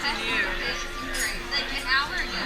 than you. Like an hour ago.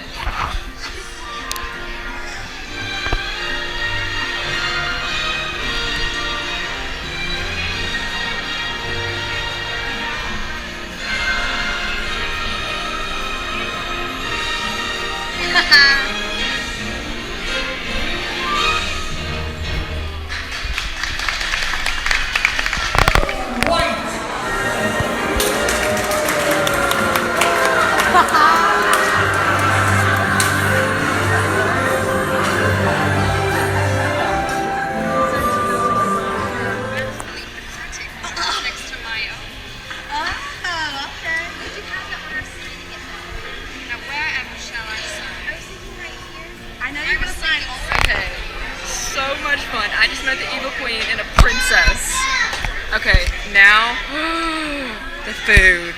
Next to my own. Oh, okay. Did you have that when I was signing it though? Now wherever shall I sign? I was thinking right here. I know you're gonna sign all. Okay, so much fun. I just met the evil queen and a princess. Okay, now the food,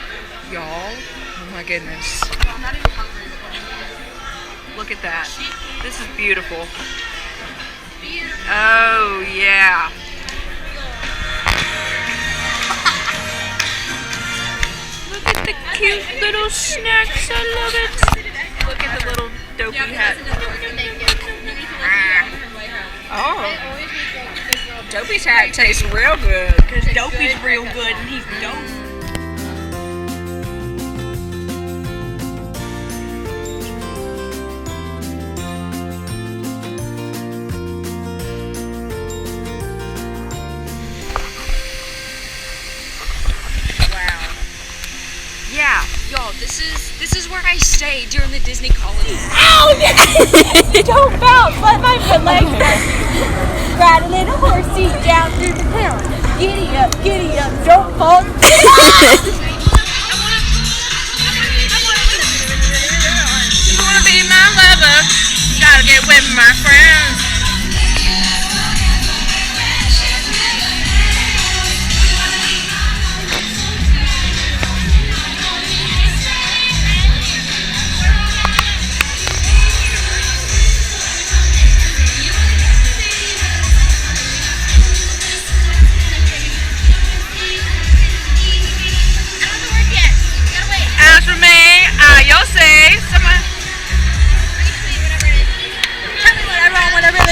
y'all. Oh my goodness. I'm not even hungry. Look at that. This is beautiful. Oh yeah. Look at the cute little snacks. I love it. Look at the little dopey hat. Oh. Dopey's hat tastes real good because Dopey's real good and he's dope. Wow. Yeah, y'all, this is where I stayed during the Disney colony. Ow! Don't bounce. Let my legs down. Ride a little horsey down through the town. Giddy up, don't fall. You wanna be my lover? Gotta get with my friends. As for me, you'll see. Tell me what I want, whatever.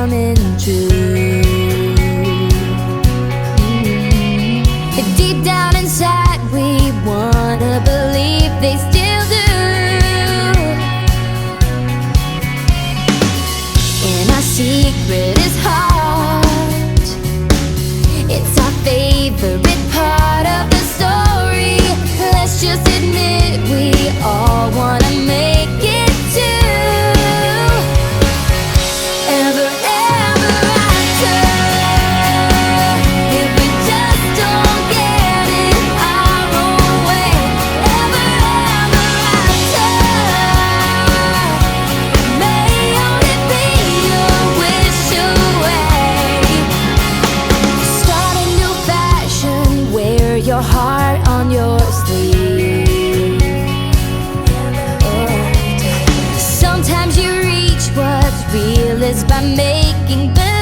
coming true. Deep down inside we wanna believe they still do. And our secret is heart. It's our favorite part of the story. Let's just admit we all wanna make it too. Ever after, if we just don't get it our own way. Ever after, may only be a wish away. Start a new fashion, wear your heart on your sleeve. Sometimes you reach what's real is by making believe.